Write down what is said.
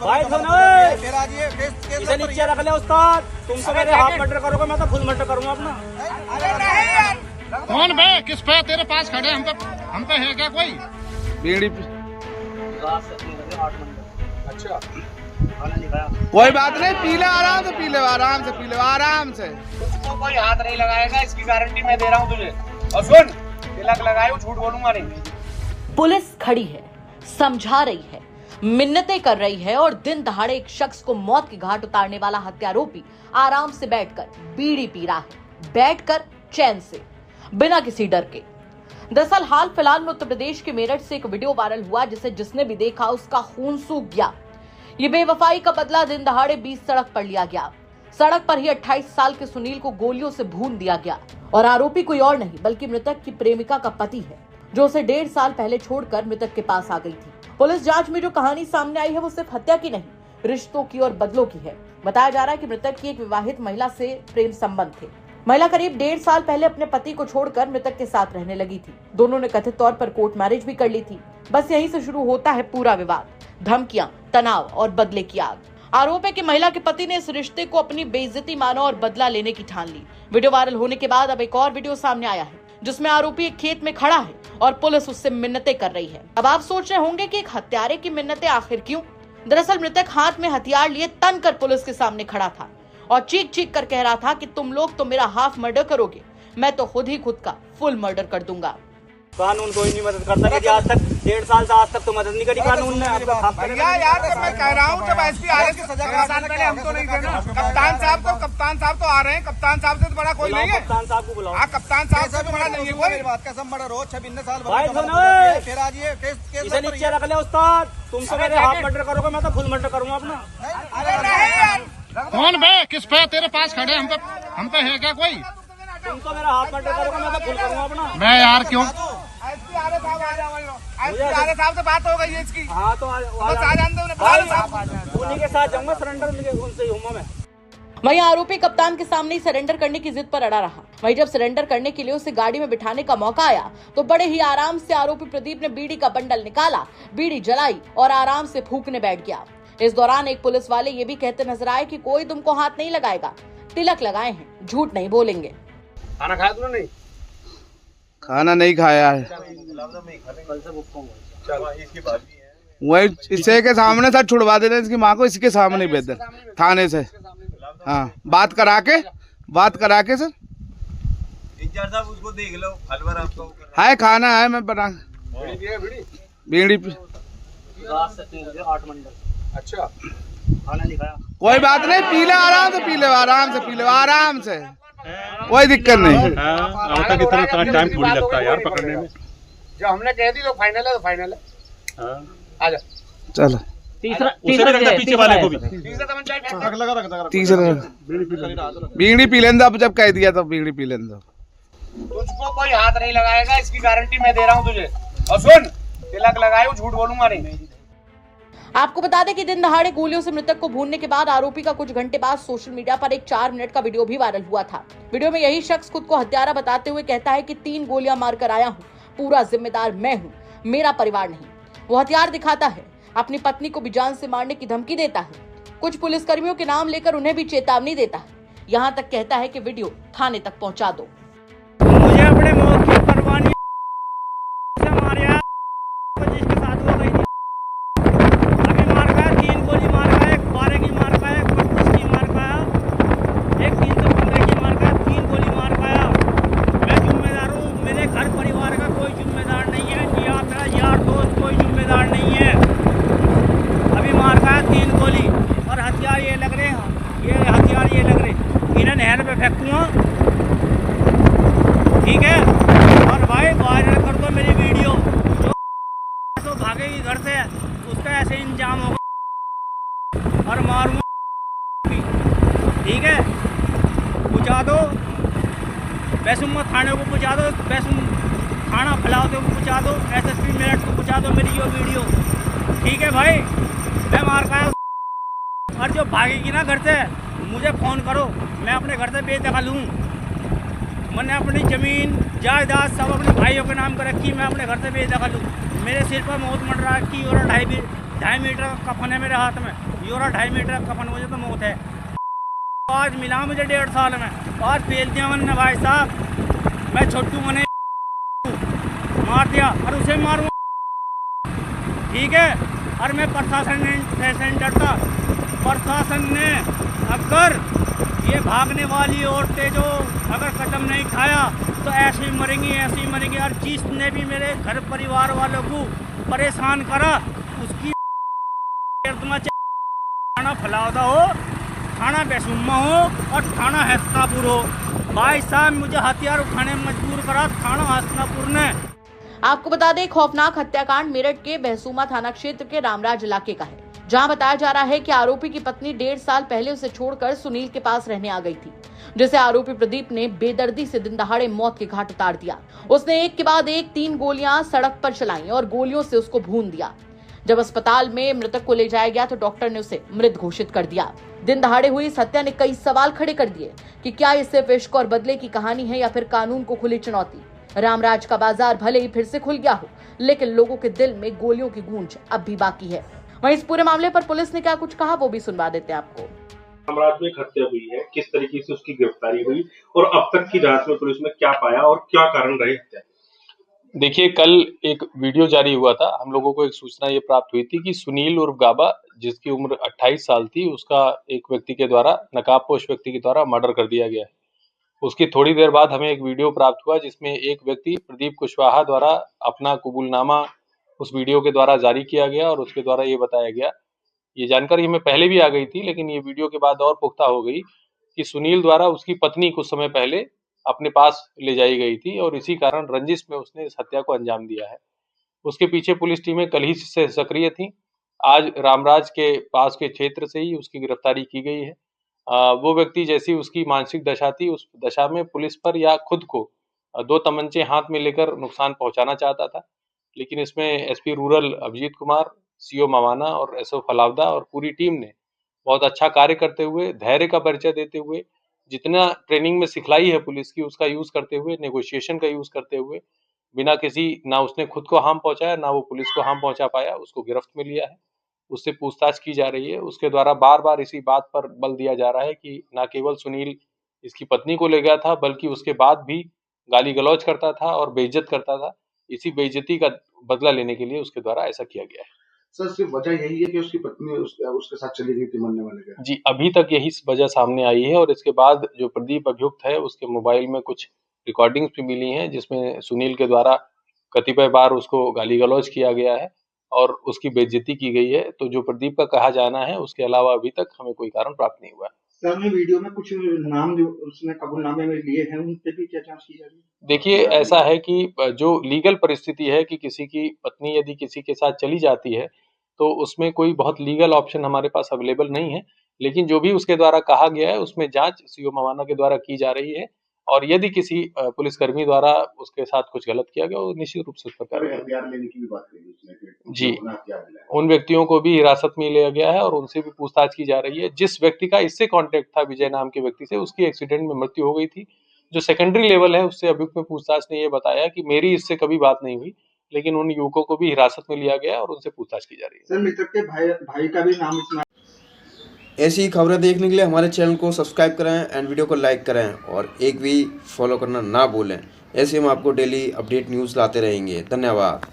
भाई सुनो, इसे नीचे रख ले उस्ताद। तुम तो मेरे हाफ मर्डर करोगे, मैं तो फुल मर्डर करूंगा अपना। कौन बे? किस पे? तेरे पास खड़े हम पे है क्या कोई? बीड़ी अच्छा, कोई बात नहीं, पी ले आराम से, पी ले आराम से, पी ले आराम से। तुझको कोई हाथ नहीं लगाएगा, इसकी गारंटी मैं दे रहा हूँ तुझे। और सुन, तिलक लगाए झूठ बोलूंगा नहीं। पुलिस खड़ी है, समझा रही है, मिन्नतें कर रही है और दिन दहाड़े एक शख्स को मौत के घाट उतारने वाला हत्यारोपी आराम से बैठकर बीड़ी पी रहा है, बैठकर चैन से, बिना किसी डर के। दरअसल हाल फिलहाल में उत्तर प्रदेश के मेरठ से एक वीडियो वायरल हुआ जिसे जिसने भी देखा उसका खून सूख गया। ये बेवफाई का बदला दिन दहाड़े बीच सड़क पर लिया गया। सड़क पर ही 28 साल के सुनील को गोलियों से भून दिया गया और आरोपी कोई और नहीं बल्कि मृतक की प्रेमिका का पति है, जो उसे 1.5 साल पहले छोड़कर मृतक के पास आ गई थी। पुलिस जांच में जो कहानी सामने आई है वो सिर्फ हत्या की नहीं, रिश्तों की और बदलों की है। बताया जा रहा है कि मृतक की एक विवाहित महिला से प्रेम संबंध थे। महिला करीब 1.5 साल पहले अपने पति को छोड़कर मृतक के साथ रहने लगी थी। दोनों ने कथित तौर पर कोर्ट मैरिज भी कर ली थी। बस यहीं से शुरू होता है पूरा विवाद, धमकियां, तनाव और बदले की आग। आरोप है कि महिला के पति ने इस रिश्ते को अपनी बेइज्जती माना और बदला लेने की ठान ली। वीडियो वायरल होने के बाद अब एक और वीडियो सामने आया है जिसमें आरोपी एक खेत में खड़ा है और पुलिस उससे मिन्नतें कर रही है। अब आप सोच रहे होंगे कि एक हत्यारे की मिन्नतें आखिर क्यों? दरअसल मृतक हाथ में हथियार लिए तन कर पुलिस के सामने खड़ा था और चीख चीख कर कह रहा था कि तुम लोग तो मेरा हाफ मर्डर करोगे, मैं तो खुद ही खुद का फुल मर्डर कर दूंगा। कानून कोई नहीं मदद करता कि आज तक 1.5 साल से आज तक तो मदद नहीं करी कानून ने। भैया यार, जब मैं कह रहा हूँ जब ऐसी आ रही है सजा पहले हम तो नहीं थे ना। कप्तान साहब तो आ रहे हैं। कप्तान साहब से तो बड़ा कोई नहीं है। कप्तान साहब को बुलाओ। हाँ, कप्तान साहब से बड़ा नहीं है कोई। भाई सुनो, इसे नीचे रख ले उस्ताद। तुम तो मेरे हाफ मर्डर करोगे, मैं तो फुल मर्डर करूंगा अपना। कौन बे? किस पे? तेरे पास खड़े हम पे है क्या कोई? तुम तो मेरा हाफ मर्डर करोगे, मैं तो फुल करूंगा अपना। मैं यार क्यों? साहब से बात हो गई है इसकी। हाँ तो उन्हीं के साथ जाऊंगा, सरेंडर उनसे ही हूँ मैं। वहीं आरोपी कप्तान के सामने ही सरेंडर करने की जिद पर अड़ा रहा। वहीं जब सरेंडर करने के लिए उसे गाड़ी में बिठाने का मौका आया तो बड़े ही आराम से आरोपी प्रदीप ने बीड़ी का बंडल निकाला, बीड़ी जलाई और आराम से फूंकने बैठ गया। इस दौरान एक पुलिस वाले ये भी कहते नजर आए कि कोई तुमको हाथ नहीं लगाएगा, तिलक लगाए हैं, झूठ नहीं बोलेंगे। खाना खाया तूने? नहीं, खाना नहीं खाया है। वही इसे के सामने था, छुड़वा देते इसकी माँ को, इसके सामने भेज दे थाने से। हाँ, बात करा के सर। इंचार्ज साहब उसको देख लो, हलवर आपको है खाना है, मैं बना बीड़ी। अच्छा, खाना नहीं खाया। कोई बात नहीं, पी ले आराम से, पी ले आराम से, पी ले आराम से, कोई दिक्कत नहीं। कितना टाइम थोड़ी लगता है यार पकड़ने में। जो हमने कह दी तो फाइनल है, तो फाइनल है। आजा चलो तीसरा पीछे वाले को भी तीसरा बीड़ी पी लेंगे। अब जब कह दिया तो बीड़ी पी लेंगे। तुझको कोई हाथ नहीं लगाएगा, इसकी गारंटी मैं दे रहा हूँ तुझे। और सुन, तिलक लगाए झूठ बोलूंगा नहीं। आपको बता दें कि दिन दहाड़े गोलियों से मृतक को भूनने के बाद आरोपी का कुछ घंटे बाद सोशल मीडिया पर एक 4 मिनट का वीडियो भी वायरल हुआ था। वीडियो में यही शख्स खुद को हत्यारा बताते हुए कहता है कि 3 गोलियां मारकर आया हूं, पूरा जिम्मेदार मैं हूं, मेरा परिवार नहीं। वो हथियार दिखाता है, अपनी पत्नी को भी जान से मारने की धमकी देता है, कुछ पुलिसकर्मियों के नाम लेकर उन्हें भी चेतावनी देता है। यहाँ तक कहता है कि वीडियो थाने तक पहुंचा दो। मुझे अपने मौत की परवाह नहीं से मारा जिसके साथ हो गई थी। अभी मार पाया 3 गोली मार पाया, एक 12 की मार पाया, एक 25 की मार पाया, एक 315 की मार पाया, 3 गोली मार पाया। मैं जिम्मेदार हूँ, मेरे घर परिवार का कोई जिम्मेदार नहीं है, या मेरा यार दोस्त कोई जिम्मेदार नहीं है। अभी मार पाया 3 गोली और हथियार ये लग रहे हैं, ये हथियार ये लग रहे, इन्हें नहर पे फेंकूंगा, ठीक है। और भाई वायरल कर दो मेरी वीडियो, जो भागेगी घर से उसका ऐसे इंजाम होगा और मारूंगा, ठीक है। पहुँचा दो वैसुम थाने को, पहुँचा दो वैसुम थाना फैलाते को, पहुँचा दो SSP मेरठ को, पहुँचा दो मेरी ये वीडियो, ठीक है भाई। मैं मार पाया और जो भागेगी ना घर से मुझे फ़ोन करो, मैं अपने घर से बेदखल हूँ। मैंने अपनी ज़मीन जायदाद सब अपने भाइयों के नाम कर रखी, मैं अपने घर से बेदखल हूँ। मेरे सिर पर मौत मंडरा रखी और 2.5 मीटर का कफन है मेरे हाथ में, ये रहा 2.5 मीटर का कफन, मुझे तो मौत है। आज मिला मुझे 1.5 साल में, आज फेल दिया मैंने भाई साहब, मैं छोटू मैंने मार दिया और उसे मारूँ, ठीक है। और मैं प्रशासन से डरता, प्रशासन ने अगर ये भागने वाली औरतें जो अगर कदम नहीं खाया तो ऐसे ही मरेंगी। और जिसने भी मेरे घर परिवार वालों को परेशान करा उसकी थाना फलावदा हो, थाना बेसुम्मा हो और थाना हस्तिनापुर हो। भाई साहब मुझे हथियार उठाने में मजबूर करा थाना हस्तिनापुर ने। आपको बता दें, खौफनाक हत्याकांड मेरठ के बहसूमा थाना क्षेत्र के रामराज इलाके का है, जहां बताया जा रहा है कि आरोपी की पत्नी 1.5 साल पहले उसे छोड़कर सुनील के पास रहने आ गई थी, जिसे आरोपी प्रदीप ने बेदर्दी से दिन दहाड़े मौत के घाट उतार दिया। उसने एक के बाद एक 3 गोलियां सड़क पर चलाई और गोलियों से उसको भून दिया। जब अस्पताल में मृतक को ले जाया गया तो डॉक्टर ने उसे मृत घोषित कर दिया। दिन दहाड़े हुई इस हत्या ने कई सवाल खड़े कर दिए कि क्या ये सिर्फ इश्क और बदले की कहानी है या फिर कानून को खुली चुनौती। रामराज का बाजार भले ही फिर से खुल गया हो, लेकिन लोगों के दिल में गोलियों की गूंज अब भी बाकी है। वहीं इस पूरे मामले पर पुलिस ने क्या कुछ कहा वो भी सुनवा देते हैं आपको। रामराज में एक हत्या हुई है, किस तरीके से उसकी गिरफ्तारी हुई और अब तक की जांच में पुलिस ने क्या पाया और क्या कारण रहे हत्या। देखिए, कल एक वीडियो जारी हुआ था, हम लोगों को एक सूचना ये प्राप्त हुई थी कि सुनील उर्फ गाबा, जिसकी उम्र 28 साल थी, उसका एक व्यक्ति के द्वारा, नकाबपोश व्यक्ति के द्वारा मर्डर कर दिया गया है। उसकी थोड़ी देर बाद हमें एक वीडियो प्राप्त हुआ जिसमें एक व्यक्ति प्रदीप कुशवाहा द्वारा अपना कबूलनामा उस वीडियो के द्वारा जारी किया गया और उसके द्वारा ये बताया गया, ये जानकारी हमें पहले भी आ गई थी लेकिन ये वीडियो के बाद और पुख्ता हो गई कि सुनील द्वारा उसकी पत्नी कुछ समय पहले अपने पास ले जाई गई थी और इसी कारण रंजिश में उसने इस हत्या को अंजाम दिया है। उसके पीछे पुलिस टीमें कल ही से सक्रिय थी। आज रामराज के पास के क्षेत्र से ही उसकी गिरफ्तारी की गई है। वो व्यक्ति जैसी उसकी मानसिक दशा थी, उस दशा में पुलिस पर या खुद को 2 तमंचे हाथ में लेकर नुकसान पहुंचाना चाहता था, लेकिन इसमें SP rural Abhijit Kumar, CO Mawana और एसओ फलावदा और पूरी टीम ने बहुत अच्छा कार्य करते हुए, धैर्य का परिचय देते हुए, जितना ट्रेनिंग में सिखलाई है पुलिस की उसका यूज करते हुए, नेगोशिएशन का यूज करते हुए, बिना किसी, ना उसने खुद को हार्म पहुंचाया ना वो पुलिस को हार्म पहुंचा पाया, उसको गिरफ्त में लिया है, उससे पूछताछ की जा रही है। उसके द्वारा बार बार इसी बात पर बल दिया जा रहा है कि न केवल सुनील इसकी पत्नी को ले गया था बल्कि उसके बाद भी गाली गलौज करता था और बेइज्जत करता था। इसी बेइज्जती का बदला लेने के लिए उसके द्वारा ऐसा किया गया है। सर, सिर्फ वजह यही है कि उसकी पत्नी उसके साथ चली गई थी मरने वाले के? जी, अभी तक यही वजह सामने आई है और इसके बाद जो प्रदीप अभियुक्त है उसके मोबाइल में कुछ रिकॉर्डिंग्स भी मिली हैं जिसमें सुनील के द्वारा कतिपय बार उसको गाली गलौज किया गया है और उसकी बेइज्जती की गई है। तो जो प्रदीप का कहा जाना है उसके अलावा अभी तक हमें कोई कारण प्राप्त नहीं हुआ है। सर, ने वीडियो में कुछ नाम जो उसने कबूलनामे में लिए हैं उन पे भी क्या जांच की जा रही है? देखिए, ऐसा है कि जो लीगल परिस्थिति है कि किसी की पत्नी यदि किसी के साथ चली जाती है तो उसमें कोई बहुत लीगल ऑप्शन हमारे पास अवेलेबल नहीं है, लेकिन जो भी उसके द्वारा कहा गया है उसमें जांच सीओ मवाना के द्वारा की जा रही है और यदि किसी पुलिसकर्मी द्वारा उसके साथ कुछ गलत किया गया तो निश्चित रूप से उस पर कार्रवाई हथियार लेने की भी बात कही उसने जी, उन व्यक्तियों को भी हिरासत में लिया गया है और उनसे भी पूछताछ की जा रही है। जिस व्यक्ति का इससे कॉन्टेक्ट था, विजय नाम के व्यक्ति से, उसकी एक्सीडेंट में मृत्यु हो गई थी। जो सेकेंडरी लेवल है उससे अभियुक्त में पूछताछ ने यह बताया कि मेरी इससे कभी बात नहीं हुई, लेकिन उन युवकों को भी हिरासत में लिया गया और उनसे पूछताछ की जा रही है। सर, मृतक के भाई का भी नाम इसमें। ऐसी ही खबरें देखने के लिए हमारे चैनल को सब्सक्राइब करें एंड वीडियो को लाइक करें और एक भी फॉलो करना ना भूलें। ऐसे हम आपको डेली अपडेट न्यूज़ लाते रहेंगे। धन्यवाद।